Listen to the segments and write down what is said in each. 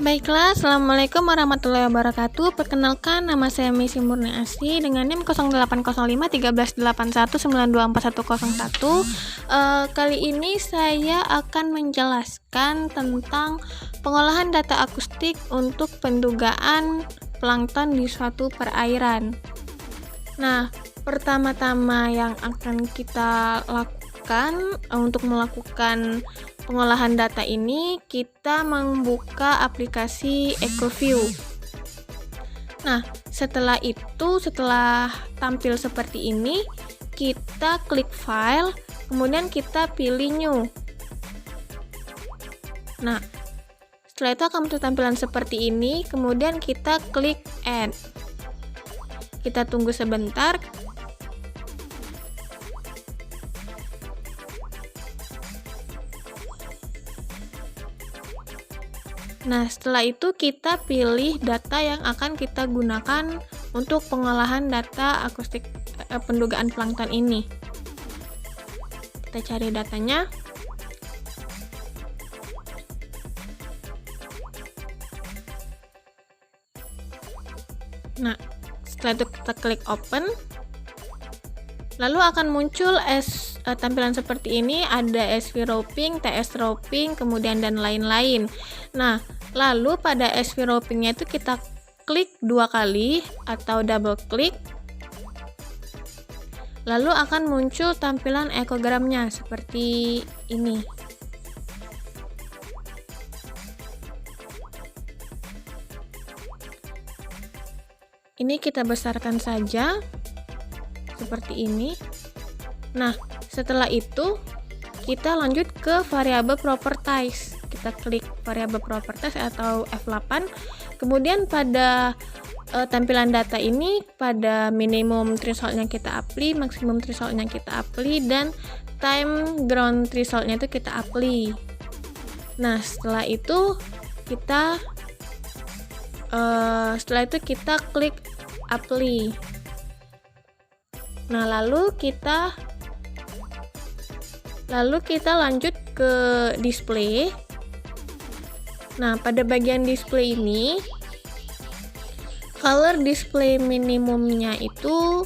Baiklah, Assalamualaikum warahmatullahi wabarakatuh. Perkenalkan, nama saya Misi Murniasi dengan NIM 0805 1381924101. Kali ini saya akan menjelaskan tentang pengolahan data akustik untuk pendugaan plankton di suatu perairan. Nah, pertama-tama yang akan kita lakukan untuk melakukan pengolahan data ini, kita membuka aplikasi EcoView. Nah, setelah tampil seperti ini, kita klik file, kemudian kita pilih new. Nah, setelah itu akan muncul tampilan seperti ini, kemudian kita klik add. Kita tunggu sebentar. Nah, setelah itu kita pilih data yang akan kita gunakan untuk pengolahan data akustik pendugaan plankton ini. Kita cari datanya. Nah, setelah itu kita klik open. Lalu akan muncul tampilan seperti ini, ada SV roping, TS roping, kemudian dan lain-lain. Nah, lalu pada SV ropingnya itu kita klik 2 kali atau double klik. Lalu akan muncul tampilan ekogramnya seperti ini. Ini kita besarkan saja seperti ini. Nah, setelah itu kita lanjut ke variabel properties. Kita klik variabel properties atau F8. Kemudian pada tampilan data ini, pada minimum thresholdnya kita apply, maksimum thresholdnya kita apply, dan time ground thresholdnya itu kita apply. Nah, setelah itu kita klik apply. Nah, lalu kita lanjut ke display. Nah, pada bagian display ini, color display minimumnya itu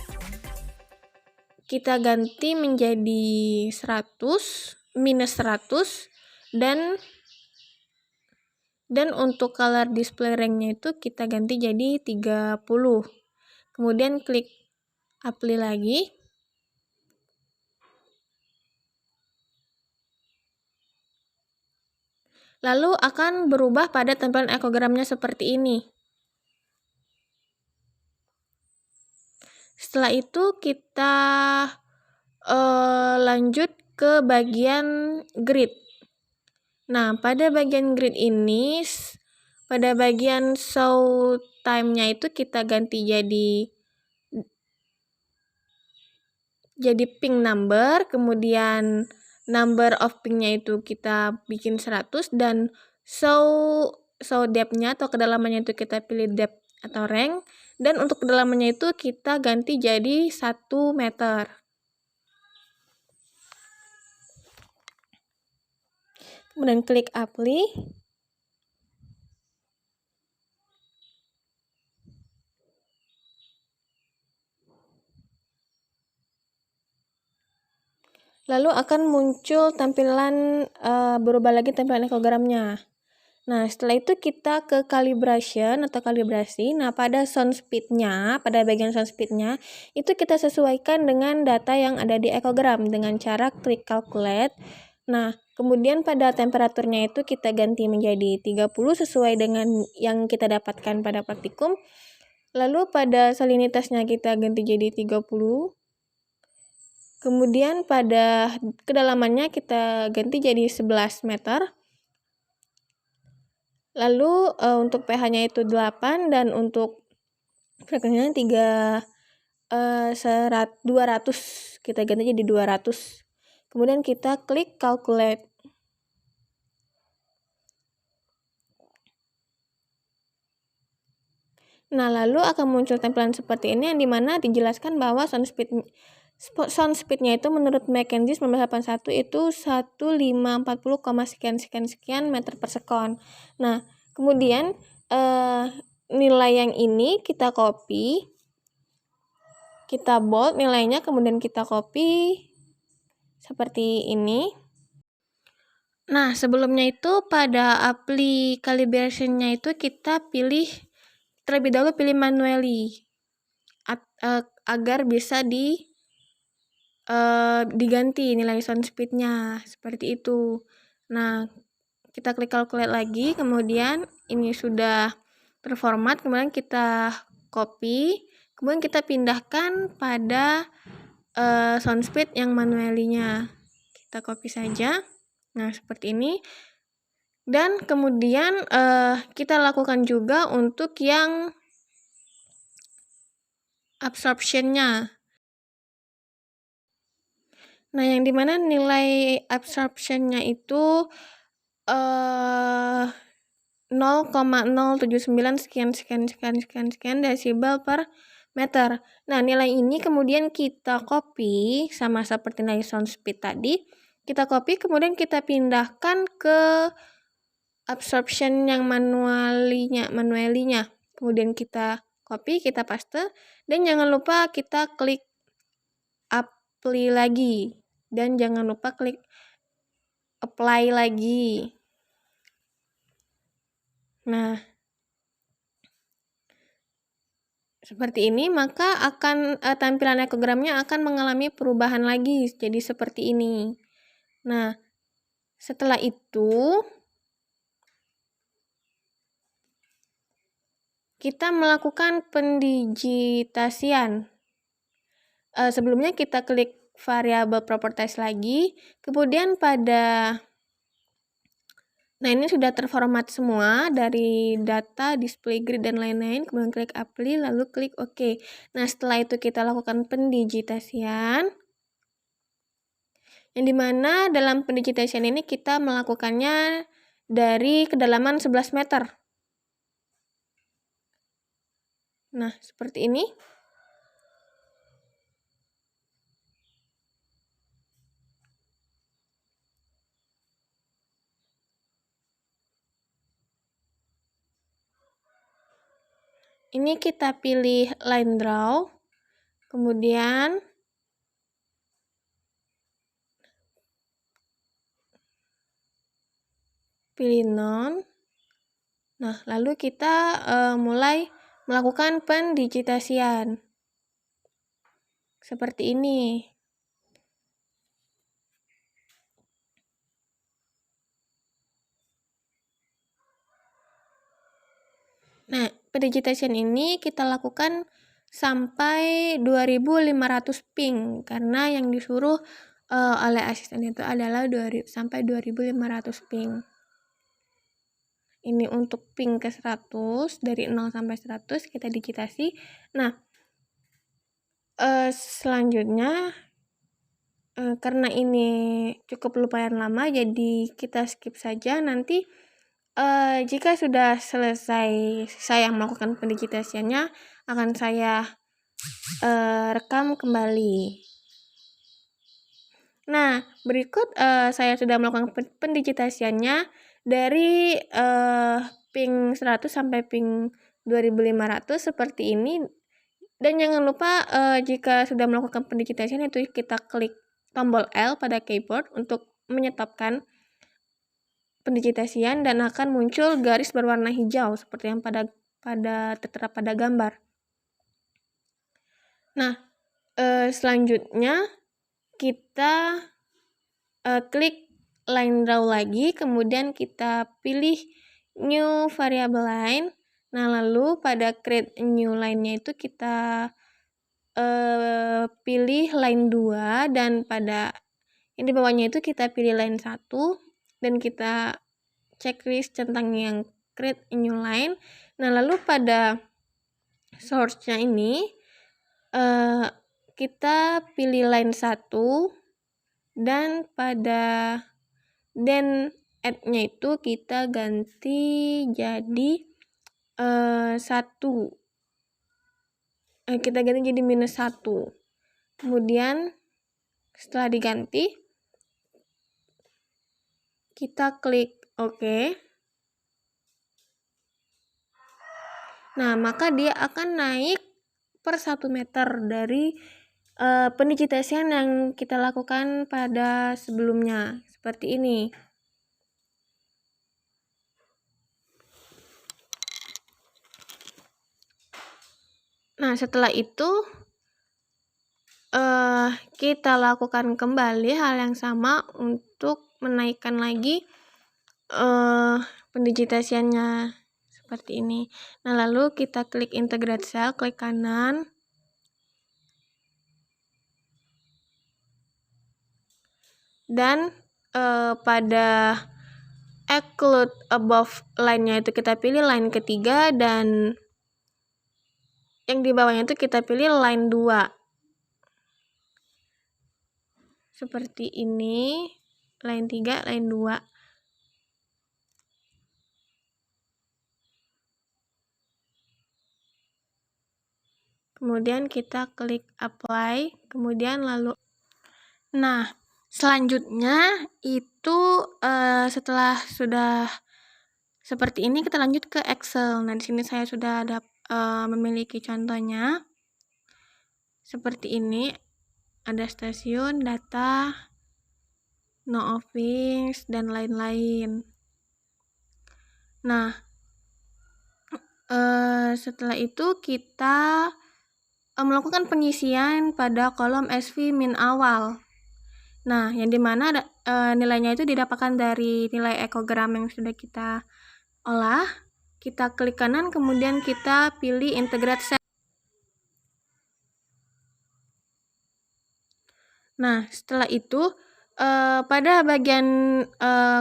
kita ganti menjadi 100, minus 100, dan untuk color display range-nya itu kita ganti jadi 30. Kemudian klik apply lagi. Lalu akan berubah pada tampilan ekogramnya seperti ini. Setelah itu kita lanjut ke bagian grid. Nah, pada bagian grid ini, pada bagian show time-nya itu kita ganti jadi ping number, kemudian number of ping-nya itu kita bikin 100, dan show depth-nya atau kedalamannya itu kita pilih depth atau rank, dan untuk kedalamannya itu kita ganti jadi 1 meter. Kemudian klik apply. Lalu akan muncul tampilan berubah lagi tampilan ekogramnya. Nah, setelah itu kita ke calibration atau kalibrasi. Nah, pada sound speed-nya, pada bagian sound speed-nya, itu kita sesuaikan dengan data yang ada di ekogram dengan cara klik calculate. Nah, kemudian pada temperaturnya itu kita ganti menjadi 30 sesuai dengan yang kita dapatkan pada praktikum. Lalu pada salinitasnya kita ganti jadi 30. Kemudian pada kedalamannya kita ganti jadi 11 meter. Lalu untuk pH-nya itu 8, dan untuk frekuensinya 200. Kita ganti jadi 200. Kemudian kita klik calculate. Nah, lalu akan muncul tampilan seperti ini yang dimana dijelaskan bahwa sound speed-nya itu menurut McKenzie 1981 itu 1540, sekian meter per sekon. Nah, Kemudian nilai yang ini kita copy, kita bold nilainya, kemudian kita copy seperti ini. Nah, sebelumnya itu pada apply calibration-nya itu kita pilih terlebih dahulu pilih manually agar bisa diganti nilai sound speed-nya seperti itu. Nah, kita klik calculate lagi, kemudian ini sudah terformat, kemudian kita copy, kemudian kita pindahkan pada sound speed yang manually-nya. Kita copy saja. Nah, seperti ini. Dan kemudian kita lakukan juga untuk yang absorption-nya. Nah, yang dimana nilai absorption-nya itu 0,079 sekian desibel per meter. Nah, nilai ini kemudian kita copy sama seperti nilai sound speed tadi. Kita copy, kemudian kita pindahkan ke absorption yang manually-nya. Kemudian kita copy, kita paste, dan jangan lupa kita klik apply lagi. Dan jangan lupa klik apply lagi. Nah, seperti ini, maka akan tampilan ekogramnya akan mengalami perubahan lagi, jadi seperti ini. Nah, setelah itu kita melakukan pendigitasian. Sebelumnya kita klik variabel properties lagi, kemudian nah ini sudah terformat semua dari data, display grid, dan lain-lain. Kemudian klik apply, lalu klik OK. Nah, setelah itu kita lakukan pendigitasian. Yang dimana dalam pendigitasian ini kita melakukannya dari kedalaman 11 meter. Nah, seperti ini. Ini kita pilih line draw, kemudian pilih none. Nah, lalu kita mulai melakukan pendigitasian. Seperti ini. Nah, pendigitasian ini kita lakukan sampai 2500 ping, karena yang disuruh oleh asisten itu adalah sampai 2500 ping. Ini untuk ping ke 100, dari 0 sampai 100 kita digitasi. Nah, selanjutnya karena ini cukup lumayan lama, jadi kita skip saja. Nanti jika sudah selesai saya melakukan pendigitasiannya, akan saya rekam kembali. Nah, berikut saya sudah melakukan pendigitasiannya dari ping 100 sampai ping 2500 seperti ini. Dan jangan lupa jika sudah melakukan pendigitasian itu kita klik tombol L pada keyboard untuk menyetopkan pendigitasian, dan akan muncul garis berwarna hijau seperti yang tertera pada gambar. Nah, selanjutnya kita klik line draw lagi, kemudian kita pilih new variable line. Nah, lalu pada create new line-nya itu kita pilih line 2, dan pada yang di bawahnya itu kita pilih line 1, dan kita checklist tentang yang create new line. Nah, lalu pada source-nya ini kita pilih line 1, dan pada add-nya itu kita ganti jadi 1. Kita ganti jadi -1. Kemudian setelah diganti, kita klik OK. Nah, maka dia akan naik per 1 meter dari pendigitasian yang kita lakukan pada sebelumnya, seperti ini. Nah, setelah itu kita lakukan kembali hal yang sama untuk menaikkan lagi pendigitasiannya seperti ini. Nah, lalu kita klik integrate cell, klik kanan. Dan pada occlude above line-nya itu kita pilih line ketiga, dan yang di bawahnya itu kita pilih line 2. Seperti ini, line 3, line 2. Kemudian kita klik apply, kemudian lalu. Nah, selanjutnya itu setelah sudah seperti ini, kita lanjut ke Excel. Nah, di sini saya sudah ada memiliki contohnya. Seperti ini, ada stasiun, data, no office, dan lain-lain. Nah, setelah itu kita melakukan pengisian pada kolom SV min awal. Nah, yang dimana nilainya itu didapatkan dari nilai ekogram yang sudah kita olah. Kita klik kanan, kemudian kita pilih integrate cell. Nah, setelah itu pada bagian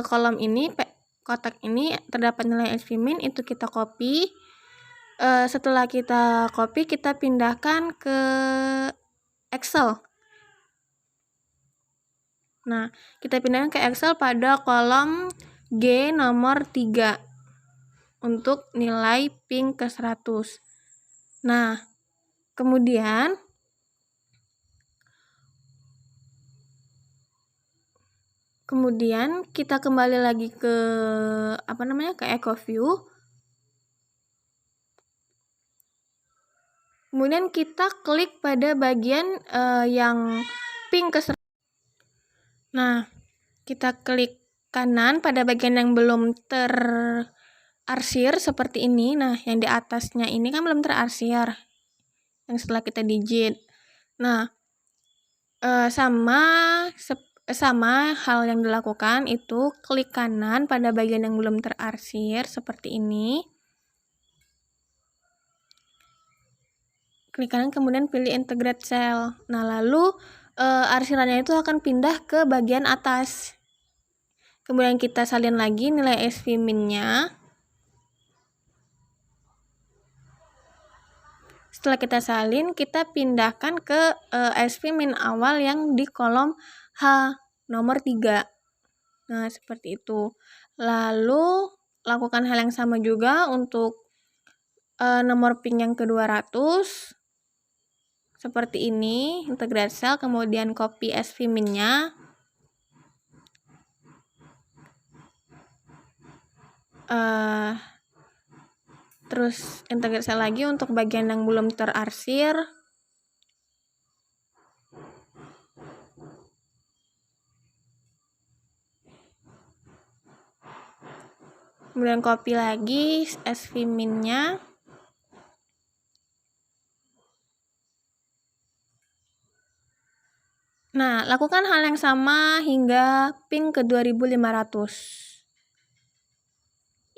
kolom ini, kotak ini terdapat nilai SV min, itu kita copy. Setelah kita copy, kita pindahkan ke Excel. Nah, kita pindahkan ke Excel pada kolom G nomor 3 untuk nilai ping ke 100. Nah, kemudian kita kembali lagi ke ke EcoView. Kemudian kita klik pada bagian yang ping ke 100. Nah, kita klik kanan pada bagian yang belum terarsir seperti ini. Nah, yang di atasnya ini kan belum terarsir, yang setelah kita digit. Nah, sama hal yang dilakukan itu klik kanan pada bagian yang belum terarsir seperti ini. Klik kanan, kemudian pilih integrate cell. Nah, lalu arsirannya itu akan pindah ke bagian atas. Kemudian kita salin lagi nilai SV min-nya. Setelah kita salin, kita pindahkan ke SV min awal yang di kolom H nomor 3. Nah, seperti itu. Lalu lakukan hal yang sama juga untuk nomor pin yang ke-200. Seperti ini, integrate cell, kemudian copy SV min-nya. Terus integrate cell lagi untuk bagian yang belum terarsir. Kemudian copy lagi SV min-nya. Nah, lakukan hal yang sama hingga ping ke 2500.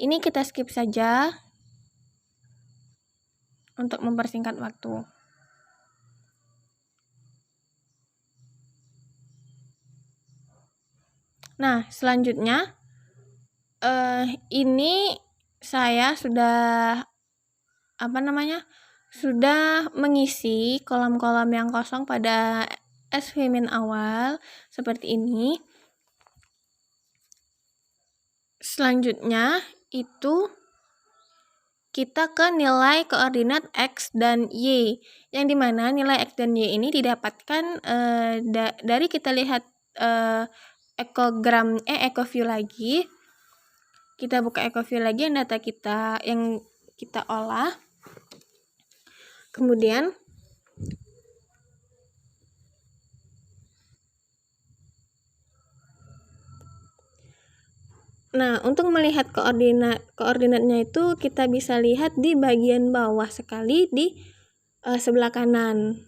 Ini kita skip saja untuk mempersingkat waktu. Nah, selanjutnya ini saya sudah sudah mengisi kolom-kolom yang kosong pada SV min awal seperti ini. Selanjutnya itu kita ke nilai koordinat X dan Y, yang dimana nilai X dan Y ini didapatkan dari kita lihat EcoView lagi. Kita buka EcoView lagi yang data kita yang kita olah. Kemudian untuk melihat koordinatnya itu kita bisa lihat di bagian bawah sekali di sebelah kanan.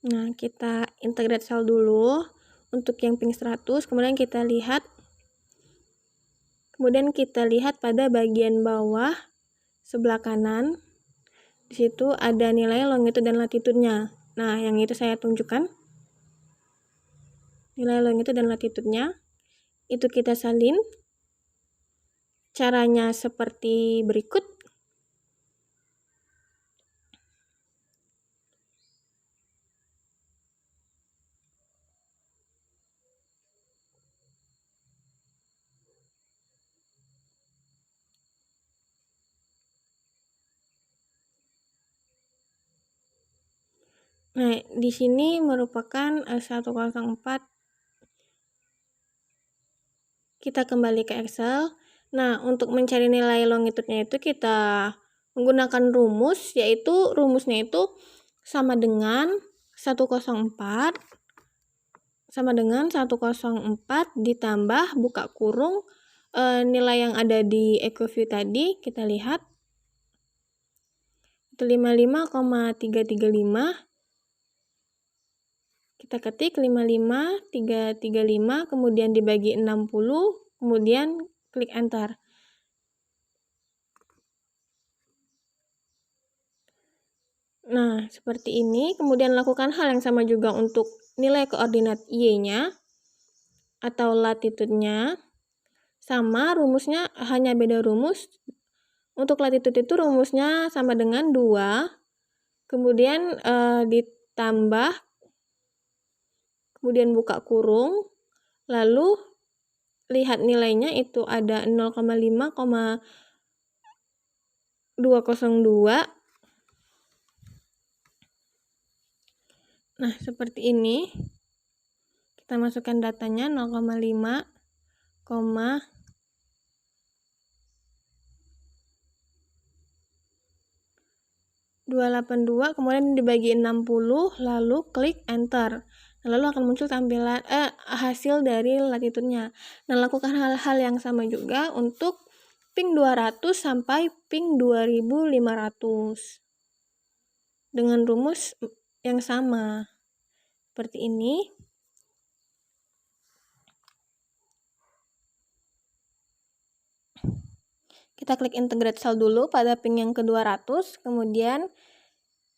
Nah, kita integrate sel dulu untuk yang ping 100, kemudian kita lihat pada bagian bawah sebelah kanan. Di situ ada nilai longitude dan latitude-nya. Nah, yang itu saya tunjukkan. Nilai longitude dan latitude-nya itu kita salin. Caranya seperti berikut. Nah, di sini merupakan 104. Kita kembali ke Excel. Nah, untuk mencari nilai longitude-nya itu kita menggunakan rumus, yaitu rumusnya itu sama dengan 104 ditambah buka kurung nilai yang ada di EcoView tadi, kita lihat itu 55,335. Kita ketik 55,335, kemudian dibagi 60, kemudian klik enter. Nah, seperti ini. Kemudian lakukan hal yang sama juga untuk nilai koordinat Y-nya atau latitude-nya. Sama, rumusnya hanya beda rumus. Untuk latitude itu rumusnya sama dengan 2. Kemudian ditambah, kemudian buka kurung, lalu lihat nilainya itu ada 0,5,202. Nah, seperti ini. Kita masukkan datanya 0,5,282, kemudian dibagi 60, lalu klik enter. Lalu akan muncul tampilan hasil dari latitude-nya. Nah, lakukan hal-hal yang sama juga untuk ping 200 sampai ping 2500 dengan rumus yang sama seperti ini. Kita klik integrate cell dulu pada ping yang ke-200, kemudian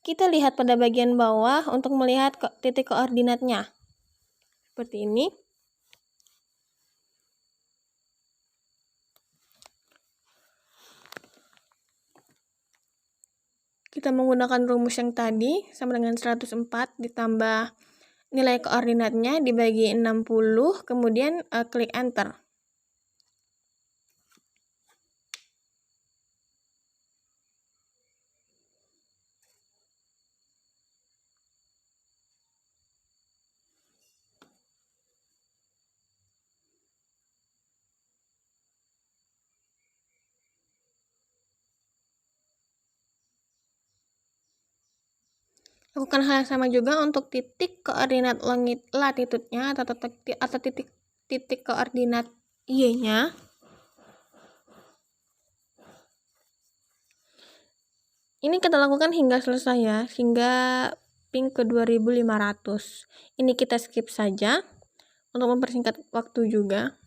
kita lihat pada bagian bawah untuk melihat titik koordinatnya. Seperti ini. Kita menggunakan rumus yang tadi sama dengan 104 ditambah nilai koordinatnya dibagi 60, kemudian klik enter. Lakukan hal yang sama juga untuk titik koordinat latitude-nya atau titik koordinat Y-nya. Ini kita lakukan hingga selesai ya, hingga ping ke 2500. Ini kita skip saja untuk mempersingkat waktu juga.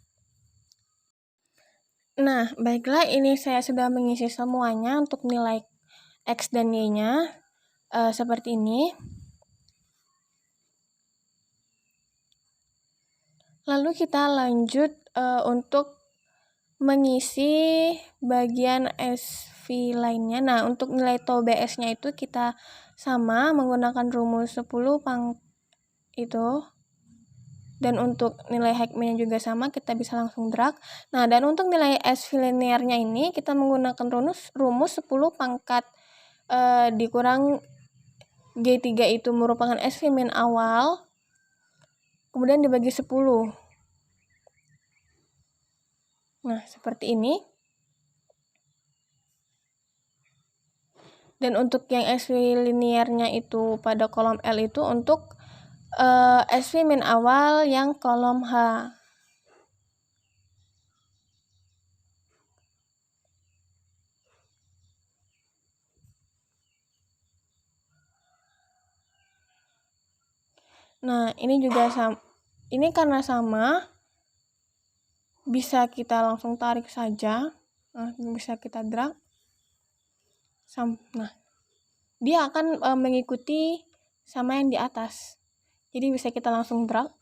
Nah, baiklah, ini saya sudah mengisi semuanya untuk nilai X dan Y-nya. Seperti ini. Lalu kita lanjut untuk mengisi bagian SV lainnya. Nah, untuk nilai tau BS-nya itu kita sama menggunakan rumus 10 itu. Dan untuk nilai Heckman juga sama, kita bisa langsung drag. Nah, dan untuk nilai SV linearnya ini kita menggunakan rumus 10 pangkat dikurang G3 itu merupakan SV min awal, kemudian dibagi 10. Nah, seperti ini. Dan untuk yang SV linearnya itu pada kolom L itu untuk SV min awal yang kolom H. Nah, ini juga sama. Ini karena sama, bisa kita langsung tarik saja. Nah, bisa kita drag. Nah, dia akan mengikuti sama yang di atas. Jadi bisa kita langsung drag.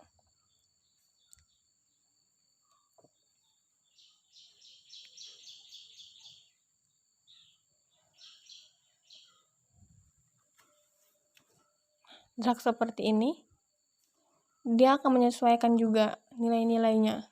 Drag seperti ini. Dia akan menyesuaikan juga nilai-nilainya.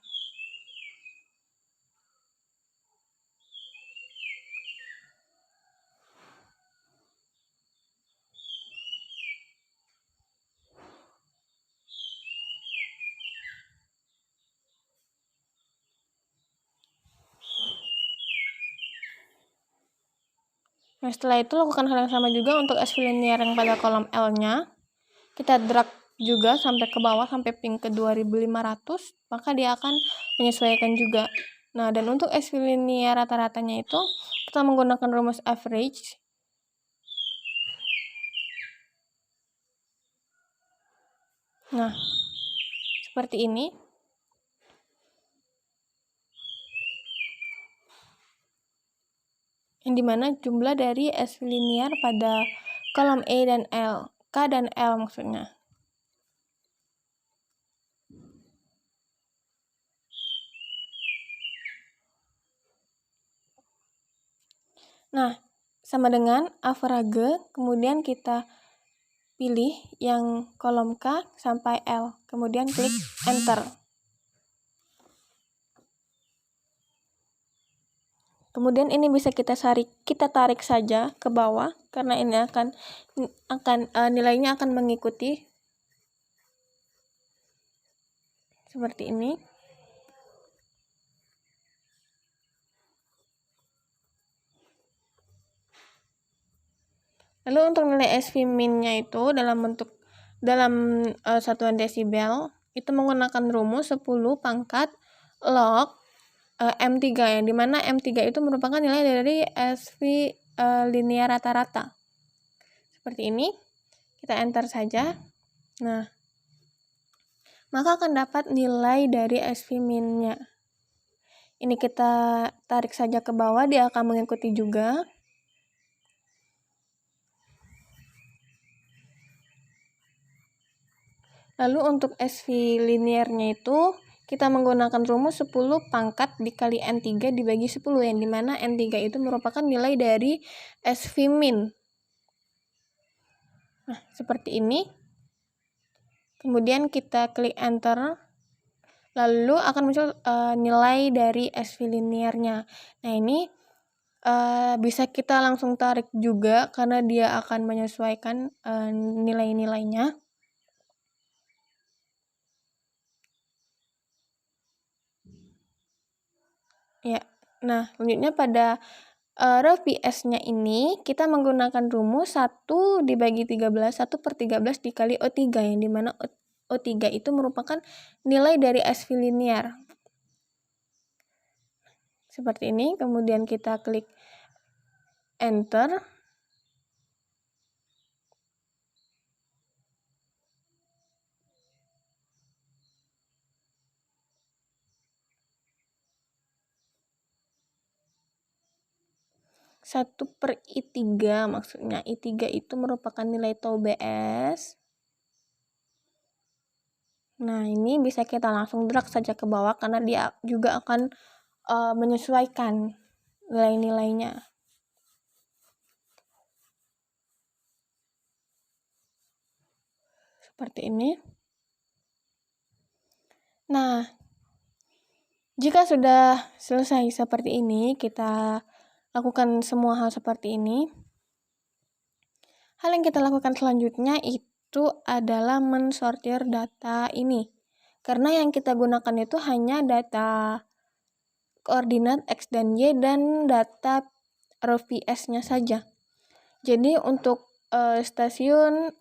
Nah, setelah itu lakukan hal yang sama juga untuk SV linear yang pada kolom L-nya. Kita drag juga sampai ke bawah, sampai ping ke 2500, maka dia akan menyesuaikan juga. Nah, dan untuk SV linear rata-ratanya itu, kita menggunakan rumus average. Nah, seperti ini. Yang dimana jumlah dari SV linear pada kolom E dan L, K dan L maksudnya. Nah, sama dengan average, kemudian kita pilih yang kolom K sampai L, kemudian klik enter. Kemudian ini bisa kita tarik saja ke bawah karena ini akan nilainya akan mengikuti seperti ini. Lalu untuk nilai SV min-nya itu dalam satuan desibel itu menggunakan rumus 10 pangkat log M3, yang dimana M3 itu merupakan nilai dari SV linear rata-rata. Seperti ini, kita enter saja. Nah, maka akan dapat nilai dari SV min-nya. Ini kita tarik saja ke bawah, dia akan mengikuti juga. Lalu untuk SV linearnya itu kita menggunakan rumus 10 pangkat dikali N3 dibagi 10, yang dimana N3 itu merupakan nilai dari SV min. Nah, seperti ini. Kemudian kita klik enter, lalu akan muncul nilai dari SV linearnya. Nah, ini bisa kita langsung tarik juga karena dia akan menyesuaikan nilai-nilainya. Ya, nah selanjutnya pada rel PS-nya ini kita menggunakan rumus 1 dibagi 13, 1/13 dikali O3, yang dimana O3 itu merupakan nilai dari SV linear. Seperti ini, kemudian kita klik enter. Satu per I3 maksudnya. I3 itu merupakan nilai tau BS. Nah, ini bisa kita langsung drag saja ke bawah karena dia juga akan menyesuaikan nilai-nilainya. Seperti ini. Nah, jika sudah selesai seperti ini, kita lakukan semua hal seperti ini. Hal yang kita lakukan selanjutnya itu adalah mensortir data ini. Karena yang kita gunakan itu hanya data koordinat X dan Y dan data RPS-nya saja. Jadi untuk stasiun,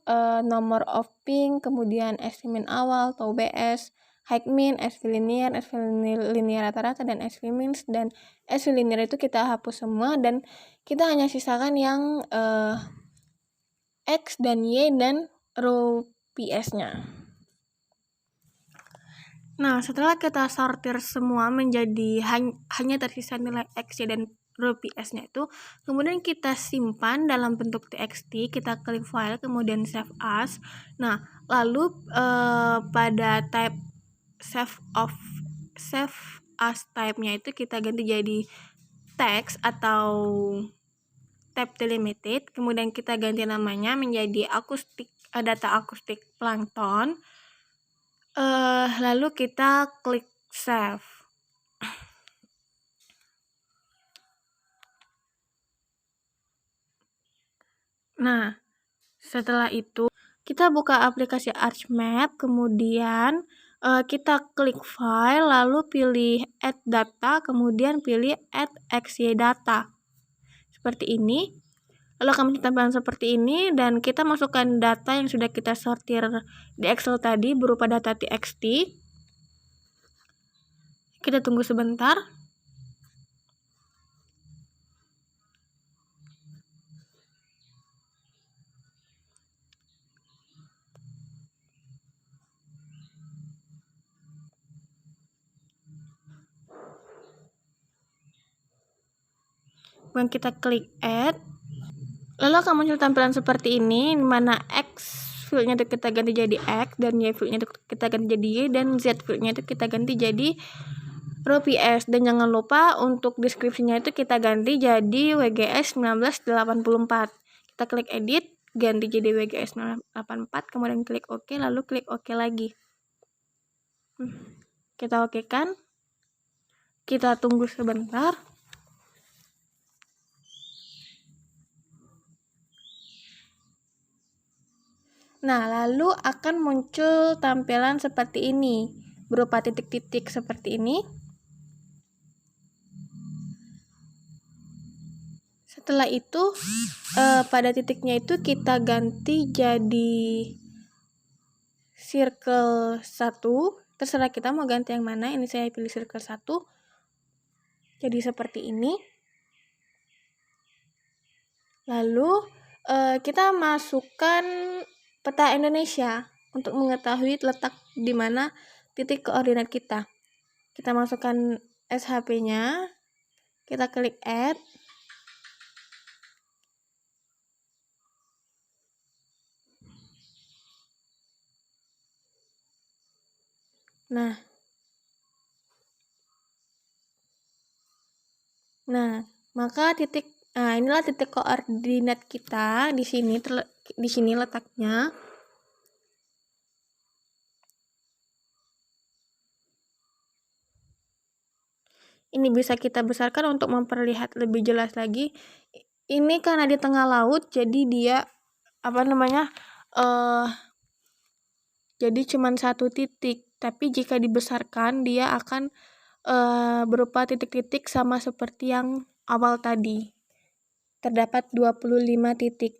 nomor of ping, kemudian SV min awal atau BS, height min, SV linear rata-rata, dan SV min dan SV linear itu kita hapus semua dan kita hanya sisakan yang X dan Y dan row PS-nya. Nah, setelah kita sortir semua menjadi hanya tersisa nilai X, Y, dan row PS-nya itu, kemudian kita simpan dalam bentuk txt, kita klik file, kemudian save as. Nah, lalu pada type save as type-nya itu kita ganti jadi text atau type delimited, kemudian kita ganti namanya menjadi data akustik plankton. Lalu kita klik save. Nah, setelah itu kita buka aplikasi ArchMap, kemudian kita klik file, lalu pilih add data, kemudian pilih add xy data. Seperti ini. Lalu akan muncul tampilan seperti ini dan kita masukkan data yang sudah kita sortir di Excel tadi berupa data txt. Kita tunggu sebentar. Kemudian kita klik add. Lalu akan muncul tampilan seperti ini, di mana X fieldnya itu kita ganti jadi X, dan Y fieldnya itu kita ganti jadi Y, dan Z fieldnya itu kita ganti jadi row PS. Dan jangan lupa untuk deskripsinya itu kita ganti jadi WGS 1984. Kita klik edit, ganti jadi WGS 1984, kemudian klik OK, lalu klik OK lagi. Kita OK kan? Kita tunggu sebentar. Nah, lalu akan muncul tampilan seperti ini, berupa titik-titik seperti ini. Setelah itu, pada titiknya itu kita ganti jadi circle 1. Terserah kita mau ganti yang mana, ini saya pilih circle 1. Jadi seperti ini. Lalu, kita masukkan peta Indonesia untuk mengetahui letak di mana titik koordinat kita. Kita masukkan SHP-nya, kita klik add. Nah, maka inilah titik koordinat kita di sini letaknya. Ini bisa kita besarkan untuk memperlihat lebih jelas lagi. Ini karena di tengah laut, jadi dia jadi cuma satu titik. Tapi jika dibesarkan, dia akan berupa titik-titik sama seperti yang awal tadi. Terdapat 25 titik.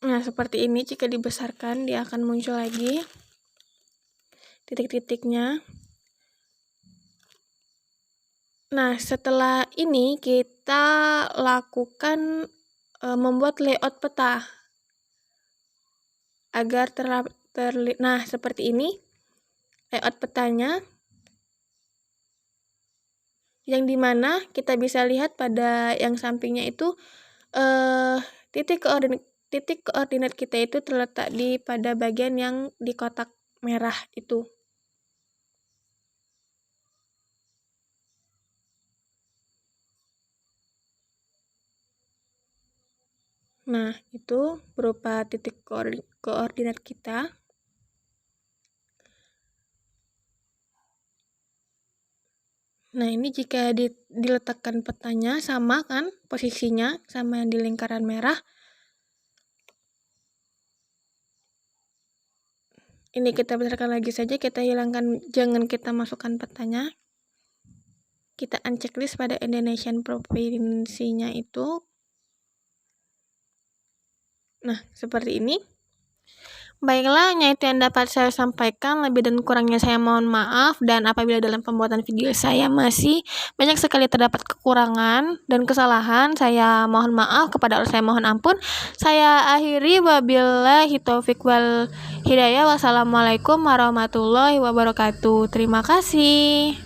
Nah, seperti ini jika dibesarkan, dia akan muncul lagi titik-titiknya. Nah, setelah ini kita lakukan membuat layout peta agar terlihat. Nah, seperti ini layout petanya, yang dimana kita bisa lihat pada yang sampingnya itu titik koordinat kita itu terletak pada bagian yang di kotak merah itu. Nah, itu berupa titik koordinat kita. Nah, ini jika diletakkan petanya sama kan posisinya sama yang di lingkaran merah. Ini kita besarkan lagi saja, kita hilangkan, jangan kita masukkan petanya. kita unchecklist pada Indonesian provinsinya itu. Nah, seperti ini. Baiklah, hanya itu yang dapat saya sampaikan. Lebih dan kurangnya saya mohon maaf, dan apabila dalam pembuatan video saya masih banyak sekali terdapat kekurangan dan kesalahan, saya mohon maaf, kepada Allah saya mohon ampun. Saya akhiri, wabillahi taufiq wal hidayah. Wassalamualaikum warahmatullahi wabarakatuh. Terima kasih.